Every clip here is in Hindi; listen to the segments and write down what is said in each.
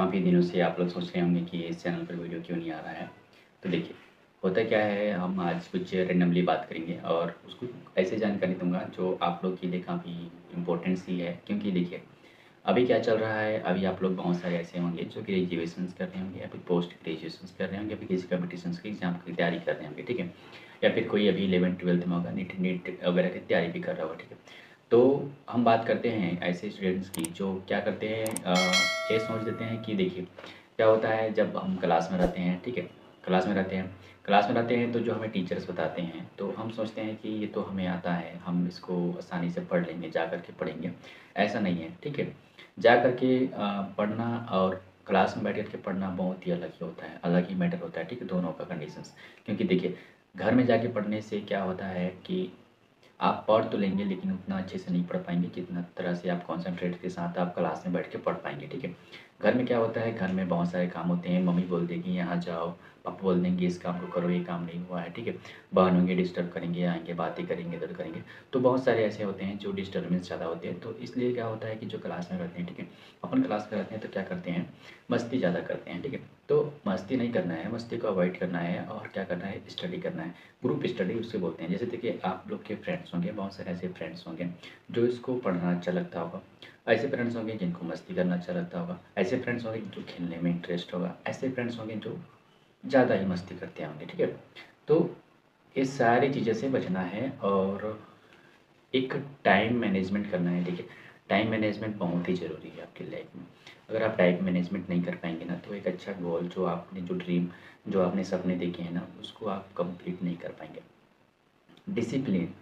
काफ़ी दिनों से आप लोग सोच रहे होंगे कि इस चैनल पर वीडियो क्यों नहीं आ रहा है। तो देखिए, होता क्या है, हम आज कुछ रैंडमली बात करेंगे और उसको ऐसे जानकारी दूँगा जो आप लोग के लिए काफ़ी इम्पोर्टेंट सी है। क्योंकि देखिए, अभी क्या चल रहा है, अभी आप लोग बहुत सारे ऐसे होंगे जो ग्रेजुएशंस कर रहे होंगे या फिर पोस्ट ग्रेजुएशंस कर रहे होंगे या फिर किसी कॉम्पिटिशन्स की एग्ज़ाम की तैयारी कर रहे होंगे, ठीक है? या फिर कोई अभी 11th-12th में होगा, नीट नीट वगैरह की तैयारी भी कर रहा होगा, ठीक है? तो हम बात करते हैं ऐसे स्टूडेंट्स की जो क्या करते हैं, ये सोच देते हैं कि देखिए, क्या होता है जब हम क्लास में रहते हैं, ठीक है? क्लास में रहते हैं तो जो हमें टीचर्स बताते हैं, तो हम सोचते हैं कि ये तो हमें आता है, हम इसको आसानी से पढ़ लेंगे, जा कर के पढ़ेंगे। ऐसा नहीं है, ठीक है? जा कर के पढ़ना और क्लास में बैठ कर के पढ़ना बहुत ही अलग ही होता है, अलग ही मैटर होता है, ठीक है? दोनों का कंडीशंस। क्योंकि देखिए, घर में जाके पढ़ने से क्या होता है कि आप पढ़ तो लेंगे लेकिन उतना अच्छे से नहीं पढ़ पाएँगे जितना तरह से आप कॉन्सन्ट्रेट के साथ आप क्लास में बैठ के पढ़ पाएँगे, ठीक है? घर में क्या होता है, घर में बहुत सारे काम होते हैं, मम्मी बोल देगी यहाँ जाओ, पापा बोल देंगे इस काम को करो, ये काम नहीं हुआ है, ठीक है? बहन होंगे डिस्टर्ब करेंगे, आएँगे बातें करेंगे, इधर करेंगे। तो बहुत सारे ऐसे होते हैं जो डिस्टर्बेंस ज़्यादा होते हैं, तो इसलिए क्या होता है कि जो क्लास में रहते हैं, ठीक है? अपन क्लास में रहते हैं तो क्या करते हैं, मस्ती ज़्यादा करते हैं, ठीक है? तो मस्ती नहीं करना है, मस्ती को अवॉइड करना है और क्या करना है, स्टडी करना है। ग्रुप स्टडी उससे बोलते हैं। जैसे देखिए, आप लोग के फ्रेंड्स होंगे, बहुत सारे ऐसे फ्रेंड्स होंगे जो इसको पढ़ना अच्छा लगता होगा। ऐसे फ्रेंड्स होंगे जिनको मस्ती करना अच्छा लगता होगा। ऐसे फ्रेंड्स होंगे जो खेलने में इंटरेस्ट होगा। ऐसे फ्रेंड्स होंगे जो ज़्यादा ही मस्ती करते होंगे, ठीक है? तो ये सारी चीज़ों से बचना है और एक टाइम मैनेजमेंट करना है। देखिए, टाइम मैनेजमेंट बहुत ही ज़रूरी है आपकी लाइफ में। अगर आप टाइम मैनेजमेंट नहीं कर पाएँगे ना, तो एक अच्छा गोल जो आपने जो ड्रीम जो आपने सपने देखे हैं ना, उसको आप कंप्लीट नहीं कर पाएँगे। डिसिप्लिन,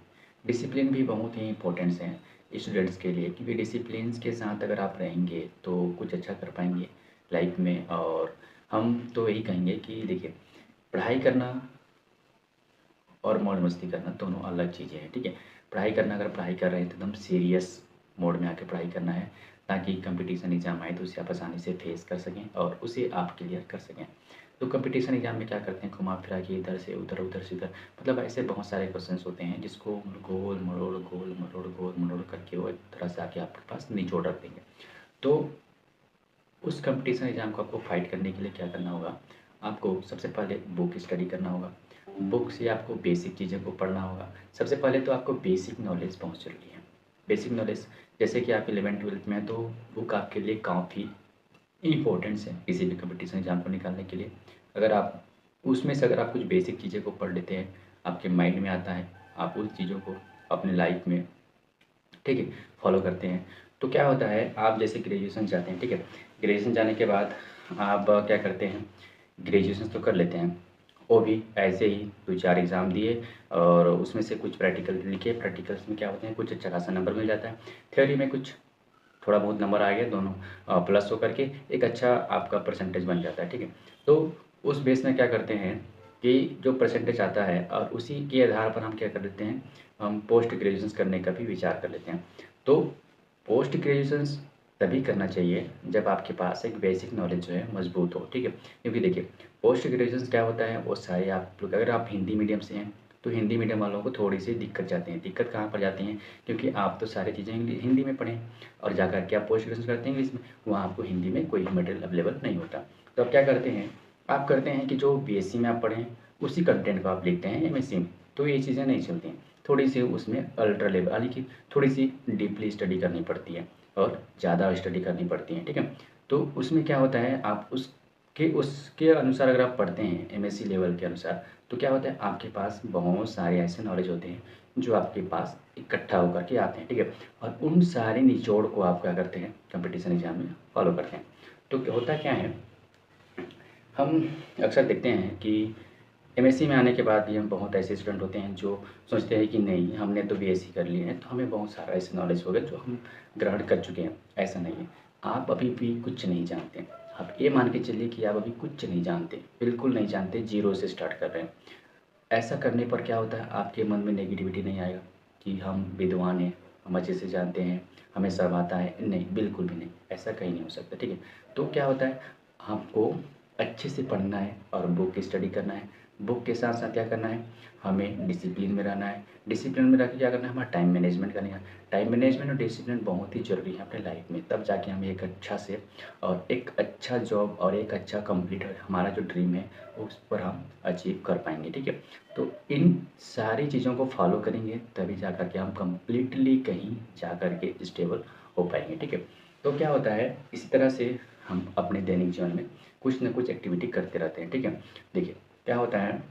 डिसिप्लिन भी बहुत ही इम्पोर्टेंट्स हैं स्टूडेंट्स के लिए, क्योंकि डिसिप्लिन्स के साथ अगर आप रहेंगे तो कुछ अच्छा कर पाएँगे लाइफ में। और हम तो यही कहेंगे कि देखिए, पढ़ाई करना और मौज मस्ती करना दोनों अलग चीज़ें हैं, ठीक है? पढ़ाई करना, अगर पढ़ाई कर रहे हैं तो एकदम सीरियस मोड में आके पढ़ाई करना है, ताकि कंपटीशन एग्ज़ाम आए तो उसे आप आसानी से फेस कर सकें और उसे आप क्लियर कर सकें। तो कंपटीशन एग्ज़ाम में क्या करते हैं, घुमा-फिरा के इधर से उधर, उधर से इधर, मतलब ऐसे बहुत सारे क्वेश्चंस होते हैं जिसको गोल मरोड़ करके वो एक तरह से आके आपके पास निचोड़ रख देंगे। तो उस कंपटीशन एग्ज़ाम को आपको फाइट करने के लिए क्या करना होगा, आपको सबसे पहले बुक स्टडी करना होगा। बुक से आपको बेसिक चीज़ों को पढ़ना होगा। सबसे पहले तो आपको बेसिक नॉलेज बहुत ज़रूरी है। बेसिक नॉलेज, जैसे कि आप 11th-12th में हैं तो बुक आपके लिए काफ़ी इम्पोर्टेंट्स है किसी भी कंपटीशन एग्ज़ाम को निकालने के लिए। अगर आप उसमें से अगर आप कुछ बेसिक चीज़ें को पढ़ लेते हैं, आपके माइंड में आता है, आप उन चीज़ों को अपने लाइफ में, ठीक है, फ़ॉलो करते हैं, तो क्या होता है, आप जैसे ग्रेजुएशन जाते हैं, ठीक है? ग्रेजुएशन जाने के बाद आप क्या करते हैं, ग्रेजुएशन तो कर लेते हैं, वो भी ऐसे ही 2-4 एग्ज़ाम दिए और उसमें से कुछ प्रैक्टिकल लिखे। प्रैक्टिकल्स में क्या होते हैं, कुछ अच्छा खासा नंबर मिल जाता है। थ्योरी में कुछ थोड़ा बहुत नंबर आ गया, दोनों प्लस हो करके एक अच्छा आपका परसेंटेज बन जाता है, ठीक है? तो उस बेस में क्या करते हैं कि जो परसेंटेज आता है और उसी के आधार पर हम क्या कर देते हैं, हम पोस्ट ग्रेजुएशन करने का भी विचार कर लेते हैं। तो पोस्ट ग्रेजुएशंस तभी करना चाहिए जब आपके पास एक बेसिक नॉलेज जो है मजबूत हो, ठीक है? क्योंकि देखिए, पोस्ट ग्रेजुएशन क्या होता है, वो सारे आप लोग, अगर आप हिंदी मीडियम से हैं तो हिंदी मीडियम वालों को थोड़ी-सी दिक्कत जाती है। दिक्कत कहाँ पर जाती है, क्योंकि आप तो सारी चीज़ें हिंदी में पढ़े और जा कर के आप पोस्ट ग्रेजुएशन करते हैं इंग्लिश में, वहाँ आपको हिंदी में कोई मटेरियल अवेलेबल नहीं होता। तो आप क्या करते हैं, आप करते हैं कि जो बीएससी में आप पढ़े हैं, उसी कंटेंट को आप लिखते हैं एमएससी में, तो ये चीज़ें नहीं चलती हैं। थोड़ी-सी उसमें अल्ट्रा लेवल यानी कि थोड़ी-सी डीपली स्टडी करनी पड़ती है और ज़्यादा स्टडी करनी पड़ती है, ठीक है? तो उसमें क्या होता है, आप उसके उसके अनुसार अगर आप पढ़ते हैं एमएससी लेवल के अनुसार, तो क्या होता है, आपके पास बहुत सारे ऐसे नॉलेज होते हैं जो आपके पास इकट्ठा होकर के आते हैं, ठीक है? और उन सारे निचोड़ को आप क्या करते हैं, कंपटीशन एग्ज़ाम में फॉलो करते हैं। तो होता क्या है, हम अक्सर देखते हैं कि एमएससी में आने के बाद भी हम बहुत ऐसे स्टूडेंट होते हैं जो सोचते हैं कि नहीं, हमने तो बीएससी कर लिए है तो हमें बहुत सारा ऐसे नॉलेज हो गया जो हम ग्रहण कर चुके हैं। ऐसा नहीं है, आप अभी भी कुछ नहीं जानते। आप ये मान के चलिए कि आप अभी कुछ नहीं जानते, बिल्कुल नहीं जानते, ज़ीरो से स्टार्ट कर रहे हैं। ऐसा करने पर क्या होता है, आपके मन में नेगेटिविटी नहीं आएगा कि हम विद्वान हैं, हम अच्छे से जानते हैं, हमें सब आता है। नहीं, बिल्कुल भी नहीं, ऐसा कहीं नहीं हो सकता, ठीक है? तो क्या होता है, आपको अच्छे से पढ़ना है और बुक स्टडी करना है। बुक के साथ साथ क्या करना है, हमें डिसिप्लिन में रहना है। डिसिप्लिन में रह के क्या करना है, हमारा टाइम मैनेजमेंट करना है। टाइम मैनेजमेंट और डिसिप्लिन बहुत ही ज़रूरी है अपने लाइफ में, तब जाके हमें एक अच्छा से और एक अच्छा जॉब और एक अच्छा कंप्लीट हमारा जो ड्रीम है उस पर हम अचीव कर पाएंगे। ठीक है, तो इन सारी चीज़ों को फॉलो करेंगे तभी जा कर के हम कम्प्लीटली कहीं जा कर के स्टेबल हो पाएंगे। ठीक है, तो क्या होता है, इसी तरह से हम अपने दैनिक जीवन में कुछ ना कुछ एक्टिविटी करते रहते हैं। ठीक है, देखिए क्या होता है,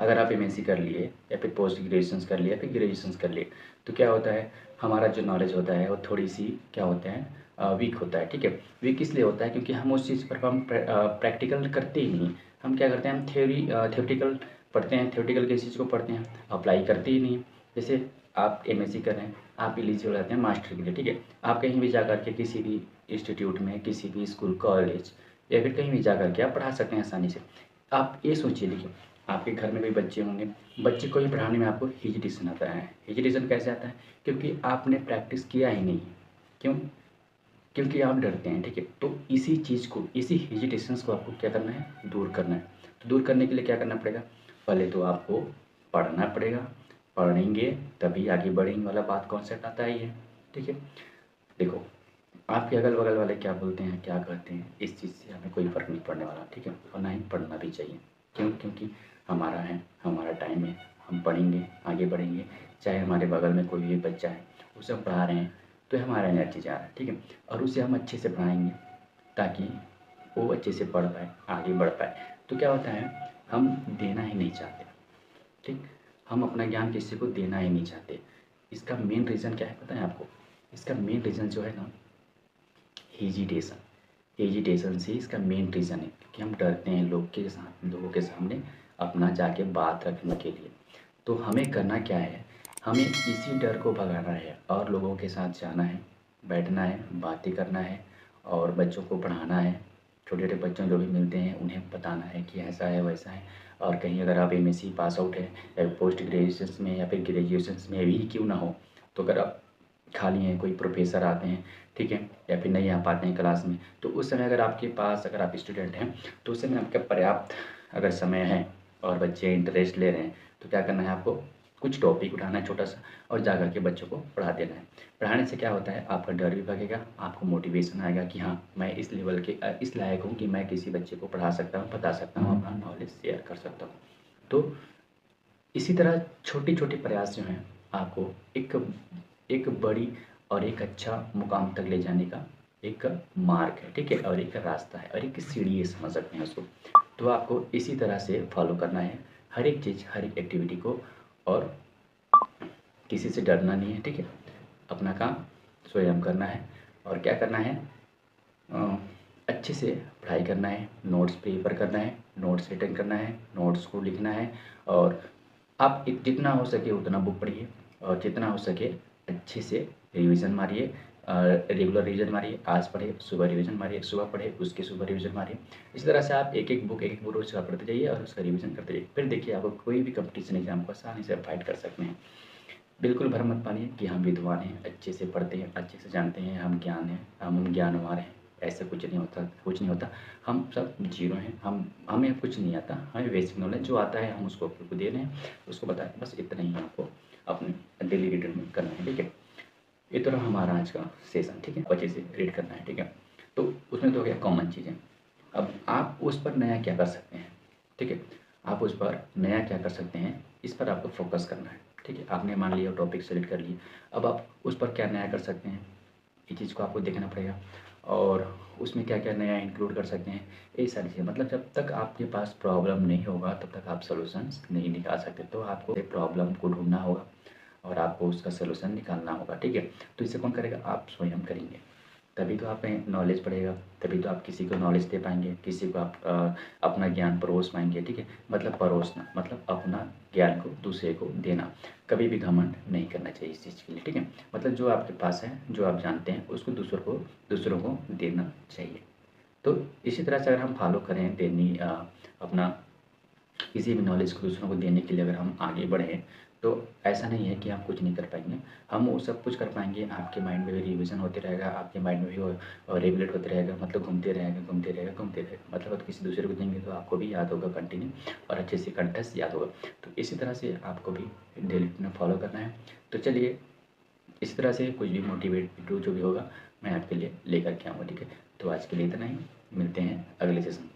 अगर आप एमएससी कर लिए या फिर पोस्ट ग्रेजुएशन कर लिया, फिर ग्रेजुएशन कर लिए, तो क्या होता है, हमारा जो नॉलेज होता है वो थोड़ी सी क्या होते हैं, वीक होता है। ठीक है, वीक इसलिए होता है क्योंकि हम उस चीज़ पर हम प्रैक्टिकल करते ही नहीं। हम क्या करते हैं, हम थ्योरेटिकल पढ़ते हैं, थ्योरेटिकल किसी चीज़ को पढ़ते हैं, अप्लाई करते ही नहीं। जैसे आप एमएससी कर रहे हैं, आप एलिजिबल रहते हैं मास्टर के लिए। ठीक है, आप कहीं भी जा कर के किसी भी इंस्टीट्यूट में, किसी भी स्कूल, कॉलेज या फिर कहीं भी जा कर के आप पढ़ा सकते हैं आसानी से। आप ये सोचिए, देखिए आपके घर में भी बच्चे होंगे, बच्चे को ही पढ़ाने में आपको हेजिटेशन आता है। हेजिटेशन कैसे आता है, क्योंकि आपने प्रैक्टिस किया ही नहीं। क्यों, क्योंकि आप डरते हैं। ठीक है, तो इसी चीज़ को, इसी हेजिटेशंस को आपको क्या करना है, दूर करना है। तो दूर करने के लिए क्या करना पड़ेगा, पहले तो आपको पढ़ना पड़ेगा, पढ़ेंगे तभी आगे बढ़ेंगे वाला बात कॉन्सेप्ट आता ही है। ठीक है, देखो आपके अगल बगल वाले क्या बोलते हैं, क्या कहते हैं, इस चीज़ से हमें कोई फ़र्क नहीं पड़ने वाला। ठीक है, और ना ही पढ़ना भी चाहिए। क्यों, क्योंकि हमारा है, हमारा टाइम है, हम पढ़ेंगे, आगे बढ़ेंगे। चाहे हमारे बगल में कोई भी बच्चा है, उसे हम पढ़ा रहे हैं तो हमारा एनर्जी जा रहा है। ठीक है, और उसे हम अच्छे से पढ़ाएंगे ताकि वो अच्छे से पढ़ पाए, आगे बढ़ पाए। तो क्या होता है, हम देना ही नहीं चाहते। ठीक, हम अपना ज्ञान किसी को देना ही नहीं चाहते। इसका मेन रीज़न क्या है पता है आपको, इसका मेन रीज़न जो है ना, हेजिटेशन। हेजिटेशन से इसका मेन रीज़न है क्योंकि हम डरते हैं लोगों के सामने अपना जाके बात रखने के लिए। तो हमें करना क्या है, हमें इसी डर को भगाना है और लोगों के साथ जाना है, बैठना है, बातें करना है और बच्चों को पढ़ाना है। छोटे छोटे बच्चों जो भी मिलते हैं उन्हें बताना है कि ऐसा है वैसा है। और कहीं अगर आप एमएससी पास आउट है या पोस्ट ग्रेजुएशन में या फिर ग्रेजुएशन में भी क्यों ना हो, तो अगर आप खाली हैं, कोई प्रोफेसर आते हैं, ठीक है, या फिर नहीं आ पाते हैं क्लास में, तो उस समय अगर आपके पास, अगर आप स्टूडेंट हैं तो उस समय आपका पर्याप्त अगर समय है और बच्चे इंटरेस्ट ले रहे हैं, तो क्या करना है, आपको कुछ टॉपिक उठाना है छोटा सा और जा कर के बच्चों को पढ़ा देना है। पढ़ाने से क्या होता है, आपका डर भी भगेगा, आपको मोटिवेशन आएगा कि हाँ मैं इस लेवल के इस लायक हूँ कि मैं किसी बच्चे को पढ़ा सकता हूँ, बता सकता हूँ, अपना नॉलेज शेयर कर सकता हूँ। तो इसी तरह छोटे छोटे प्रयास जो हैं आपको एक एक बड़ी और एक अच्छा मुकाम तक ले जाने का एक मार्ग है। ठीक है, और एक रास्ता है और एक सीढ़ी है, समझ सकते हैं उसको। तो आपको इसी तरह से फॉलो करना है हर एक चीज़, हर एक एक्टिविटी को, और किसी से डरना नहीं है। ठीक है, अपना काम स्वयं करना है और क्या करना है, अ, अच्छे से पढ़ाई करना है, नोट्स प्रिपेयर करना है, नोट्स रिटर्न करना है, नोट्स को लिखना है। और आप जितना हो सके उतना बुक पढ़िए और जितना हो सके अच्छे से रिवीजन मारिए, रेगुलर रिवीजन मारिए। आज पढ़े, सुबह रिवीजन मारिए, सुबह पढ़े, उसके सुबह रिवीजन मारिए। इस तरह से आप एक एक बुक रोज़ का पढ़ते जाइए और उसका रिवीजन करते जाइए। फिर देखिए आपको कोई भी कंपटीशन एग्जाम को आसानी से फाइट कर सकते हैं। बिल्कुल भ्रम मत मानिए कि हम विद्वान हैं, अच्छे से पढ़ते हैं, अच्छे से जानते हैं, हम ज्ञान हैं, हम ज्ञानवान हैं। ऐसा कुछ नहीं होता, कुछ नहीं होता। हम सब जीरो हैं। हमें कुछ नहीं आता, हमें बेसिक नॉलेज जो आता है हम उसको आपको दे रहे हैं, उसको बताएं, बस इतना ही आपको अपने डेली रूटीन में करना है। ठीक है, ये तो रहा हमारा आज का सेशन। ठीक है, अच्छे से रीड करना है। ठीक है, तो उसमें तो हो गया कॉमन चीज़ें। अब आप उस पर नया क्या कर सकते हैं, ठीक है, आप उस पर नया क्या कर सकते हैं, इस पर आपको फोकस करना है। ठीक है, आपने मान लिया टॉपिक सेलेक्ट कर लिए, अब आप उस पर क्या नया कर सकते हैं, ये चीज़ को आपको देखना पड़ेगा। और उसमें क्या क्या नया इंक्लूड कर सकते हैं, ये सारी चीज़ें। मतलब जब तक आपके पास प्रॉब्लम नहीं होगा तब तक आप सोल्यूशंस नहीं निकाल सकते। तो आपको प्रॉब्लम को ढूंढना होगा और आपको उसका सोल्यूशन निकालना होगा। ठीक है, तो इसे कौन करेगा, आप स्वयं करेंगे। तभी तो आप में नॉलेज बढ़ेगा, तभी तो आप किसी को नॉलेज दे पाएंगे, किसी को आप अपना ज्ञान परोस पाएंगे। ठीक है, मतलब परोसना मतलब अपना ज्ञान को दूसरे को देना। कभी भी घमंड नहीं करना चाहिए इस चीज़ के लिए। ठीक है, मतलब जो आपके पास है, जो आप जानते हैं, उसको दूसरों को देना चाहिए। तो इसी तरह से अगर हम फॉलो करें अपना किसी भी नॉलेज को दूसरों को देने के लिए अगर हम आगे बढ़ें, तो ऐसा नहीं है कि आप कुछ नहीं कर पाएँगे, हम वो सब कुछ कर पाएँगे, आपके माइंड में भी रिविज़न होते रहेगा, आपके माइंड में भी वो रेगुलेट होते रहेगा, मतलब घूमते रहेगा, घूमते रहेगा, घूमते रहेगा। मतलब आप किसी दूसरे को देंगे तो आपको भी याद होगा कंटिन्यू और अच्छे से कंटेंट्स याद होगा। तो इसी तरह से आपको भी डेली रूटीन फॉलो करना है। तो चलिए इसी तरह से कुछ भी मोटिवेट वीडियो जो भी होगा मैं आपके लिए लेकर के आऊँगा, ठीक है? तो आज के लिए इतना ही, मिलते हैं अगले सेशन में।